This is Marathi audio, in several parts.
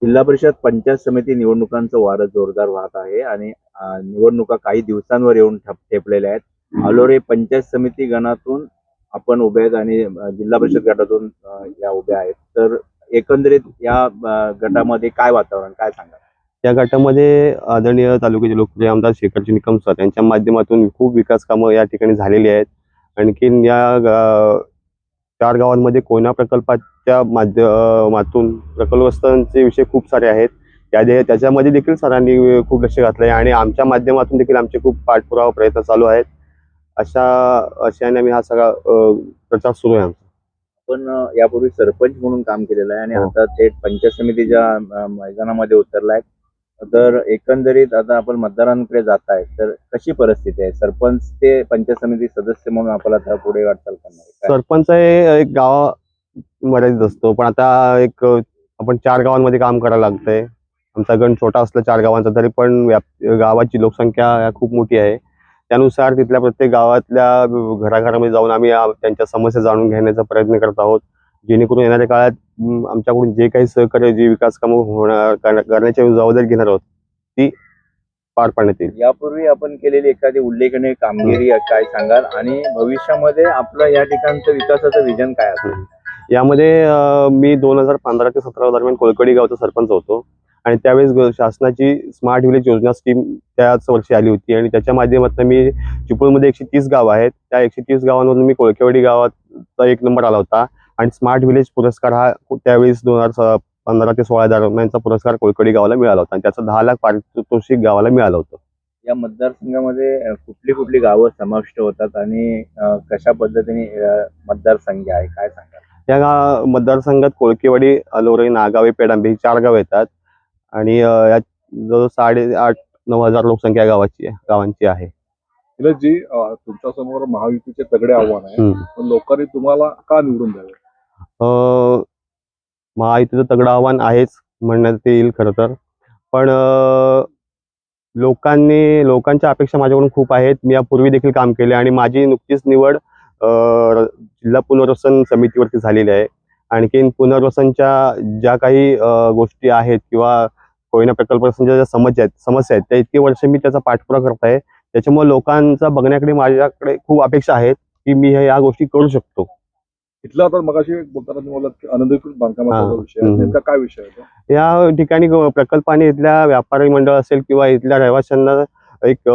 जिल्हा परिषद पंचायत समिती निवडणुकांचं वारं जोरदार वाहत आहे आणि निवडणुका काही दिवसांवर येऊन ठेपलेल्या आहेत. अलोरे पंचायत समिती गणातून आपण उभे आहेत आणि जिल्हा परिषद गटातून या उभ्या आहेत. तर एकंदरीत या गटामध्ये काय वातावरण, काय सांगा? या गटामध्ये आदरणीय तालुक्याचे लोकप्रिय आमदार शेखरजी निकम सर यांच्या माध्यमातून खूप विकास कामं या ठिकाणी झालेली आहेत. आणखीन या 4 गावांमध्ये कोयना प्रकल्पाच्या माध्यमातून प्रकल्पग्रस्तांचे विषय खूप सारे आहेत. त्याच्यामध्ये देखील सरांनी खूप लक्ष घातलं आहे आणि आमच्या माध्यमातून देखील आमचे खूप पाठपुरावा प्रयत्न चालू आहेत. अशा आशयाने आम्ही हा सगळा प्रचार सुरू आहे आमचा. आपण यापूर्वी सरपंच म्हणून काम केलेलं आहे आणि हो. आता थेट पंचायत समितीच्या मैदानामध्ये उतरलाय. तर एकंदरीत आता आपण मतदारांकडे जात आहे, तर कशी परिस्थिती आहे? सरपंच ते पंचायत समिती सदस्य म्हणून आपल्याला आता पुढे वाटचाल करणार आहे काय? सरपंच हे एक गाव मर्यादित असतो, पण आता आपण 4 गावांमध्ये काम करायला लागतंय. आमचा गण छोटा असला 4 गावांचा, तरी पण गावाची लोकसंख्या खूप मोठी आहे. त्यानुसार तिथल्या प्रत्येक गावातल्या घराघरामध्ये जाऊन आम्ही त्यांच्या समस्या जाणून घेण्याचा प्रयत्न करत आहोत. जेणेकरून येणाऱ्या काळात आमच्याकडून जे काही सहकार्य, जी विकास कामं करण्याची जबाबदारी घेणार आहोत, ती पार पाडण्यात येईल. यापूर्वी आपण केलेली एखादी उल्लेखनीय कामगिरी काय सांगाल आणि भविष्यामध्ये आपलं या ठिकाणचं विकासाचं विजन काय असेल? यामध्ये मी 2015 ते 17 दरम्यान कोळकडी गावचा सरपंच होतो आणि त्यावेळेस शासनाची स्मार्ट व्हिलेज योजना स्कीम त्याच वर्षी आली होती आणि त्याच्या माध्यमातून मी चिपळूणमध्ये 130 गावं आहेत. त्या 130 गावांमधून मी कोळकेवाडी गावाचा 1 नंबर आला होता आणि स्मार्ट व्हिलेज पुरस्कार हा त्यावेळेस 2015 ते 16 दरम्यानचा पुरस्कार कोळकडी गावाला मिळाला होता आणि त्याचं 10 लाख पारितोषिक गावाला मिळालं होतं. या मतदारसंघामध्ये कुठली कुठली गावं समाविष्ट होतात आणि कशा पद्धतीने मतदारसंघ आहे काय सांगाल? या मतदारसंघात कोळकेवाडी, अलोरे, नागावे, पेडांबे ही 4 गावं येतात आणि यात जवळ 8,500-9,000 लोकसंख्या गावांची आहे. जी तुमच्या समोर महायुतीचे तगडे आव्हान आहे, पण लोकांनी तुम्हाला का निवडून द्यावे? महायुतीचं तगडं आव्हान आहेच म्हणण्यात येईल खरं तर. पण लोकांच्या अपेक्षा माझ्याकडून खूप आहेत. मी यापूर्वी देखील काम केले आणि माझी नुकतीच निवड जिल्हा पुनर्वसन समितीवरती झालेली आहे. आणखीन पुनर्वसनच्या ज्या काही गोष्टी आहेत किंवा कोयना प्रकल्पाच्या ज्या समस्या आहेत त्या इतकी वर्ष मी त्याचा पाठपुरावा करत आहे. त्याच्यामुळे लोकांचा बघण्याकडे माझ्याकडे खूप अपेक्षा आहेत की मी या गोष्टी करू शकतो. इथला आता मगाशी बोलताना तुम्ही बोललात की अनधिकृत बांधकामाचा जो विषय आहे, नेमका काय विषय आहे तो? या ठिकाणी प्रकल्पाने इथल्या व्यापारी मंडळ असेल किंवा इथल्या रहिवाशांना एक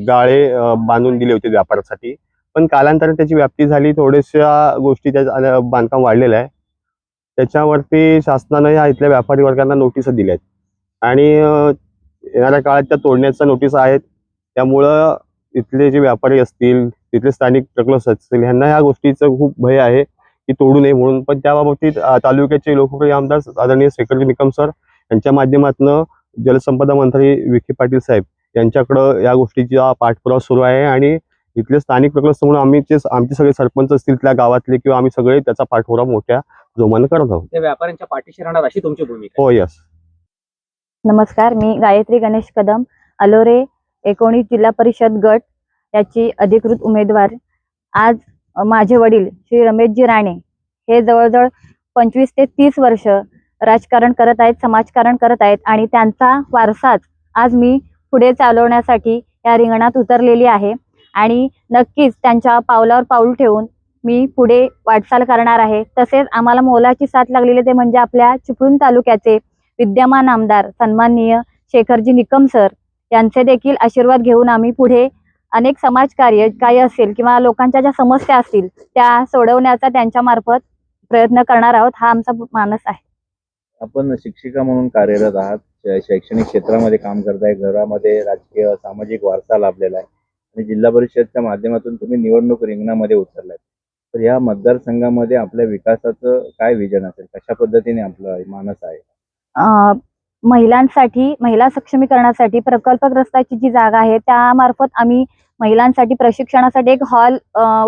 गाळे बांधून दिले होते व्यापारासाठी. पण कालांतराने त्याची व्याप्ती झाली, थोड्याशा गोष्टी त्या बांधकाम वाढलेलं आहे. त्याच्यावरती शासनानं या इथल्या व्यापारी वर्गांना नोटीस दिल्या आहेत आणि येणाऱ्या काळात त्या तोडण्याच्या नोटीस आहेत. त्यामुळं इथले जे व्यापारी असतील, तिथले स्थानिक प्रकल्प असतील, ह्यांना ह्या गोष्टीचं खूप भय आहे की तोडू नये म्हणून. पण त्या बाबतीत तालुक्याचे लोकप्रिय आमदार आदरणीय शेखरजी निकम सर यांच्या माध्यमातून जलसंपदा मंत्री विखे पाटील साहेब यांच्याकडं या गोष्टीचा पाठपुरावा सुरू आहे आणि इथले स्थानिक प्रकल्प म्हणून आमचे सगळे सरपंच असतील त्या गावातले किंवा आम्ही सगळे त्याचा पाठपुरावा मोठ्या जोमानं करत आहोत. त्या व्यापाऱ्यांच्या पाठीशी राहणार अशी तुमची भूमिका हो, यस. नमस्कार, मी गायत्री गणेश कदम, अलोरे 19 जिल्हा परिषद गट याची अधिकृत उमेदवार. आज माझे वडील श्री रमेशजी राणे हे जवळजवळ 25 ते 30 वर्ष राजकारण करत आहेत, समाजकारण करत आहेत आणि त्यांचा वारसाच आज मी पुढे चालवण्यासाठी या रिंगणात उतरलेली आहे आणि नक्कीच त्यांच्या पावलावर पाऊल ठेवून मी पुढे वाटचाल करणार आहे. तसेच आम्हाला मोलाची साथ लागलेली ते म्हणजे आपल्या चिपळूण तालुक्याचे विद्यमान आमदार सन्माननीय शेखरजी निकम सर यांचे देखील आशीर्वाद घेऊन आम्ही पुढे अनेक समाजकार्य काही असेल किंवा लोकांच्या ज्या समस्या असतील त्या सोडवण्याचा त्यांच्या मार्फत प्रयत्न करणार आहोत, हा आमचा मानस आहे. आपण शिक्षिका म्हणून कार्यरत आहात, शैक्षणिक क्षेत्रामध्ये काम करताय, घरामध्ये राजकीय सामाजिक वारसा लाभलेला आहे आणि जिल्हा परिषदच्या माध्यमातून तुम्ही निवडणूक रिंगणामध्ये उतरलाय. तर या मतदारसंघामध्ये आपल्या विकासाचं काय विजन असेल, कशा पद्धतीने आपलं मानस आहे? महिलांसाठी, महिला सक्षमीकरणासाठी प्रकल्पग्रस्ताची जी जागा आहे त्यामार्फत आम्ही महिलांसाठी प्रशिक्षणासाठी एक हॉल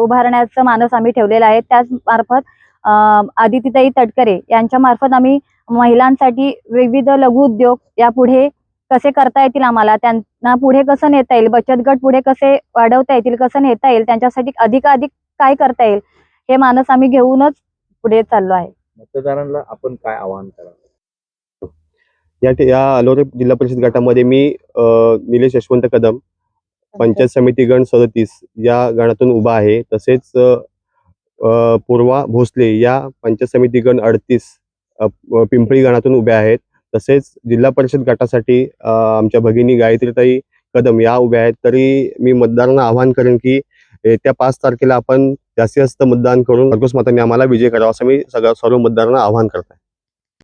उभारण्याचं मानस आम्ही ठेवलेला आहे. त्याच मार्फत आदितीताई तटकरे यांच्या मार्फत आम्ही महिलांसाठी विविध लघु उद्योग यापुढे कसे करता येतील, आम्हाला त्यांना पुढे कसं नेता येईल, बचत गट पुढे कसे वाढवता येतील, कसं नेता येईल, त्यांच्यासाठी अधिकाधिक काय करता येईल, हे मानस आम्ही घेऊनच पुढे चाललो आहे. मतदारांना आपण काय आवाहन कराल? या अलोरे जिल्हा परिषद गटामध्ये मी निलेश यशवंत कदम पंचायत समिती गण 37 या गणातून उभा आहे. तसेच पूर्वा भोसले या पंचायत समिती गण 38 पिंपळी गणातून उभ्या आहेत. तसेच जिल्हा परिषद गटासाठी आमच्या भगिनी गायत्रीताई कदम या उभ्या आहेत. तरी मी मतदारांना आवाहन करेन की येत्या 5 तारखेला आपण जास्तीत जास्त मतदान करून भरघोस मतांनी आम्हाला विजय करावा असं मी सर्व मतदारांना आवाहन करत आहे.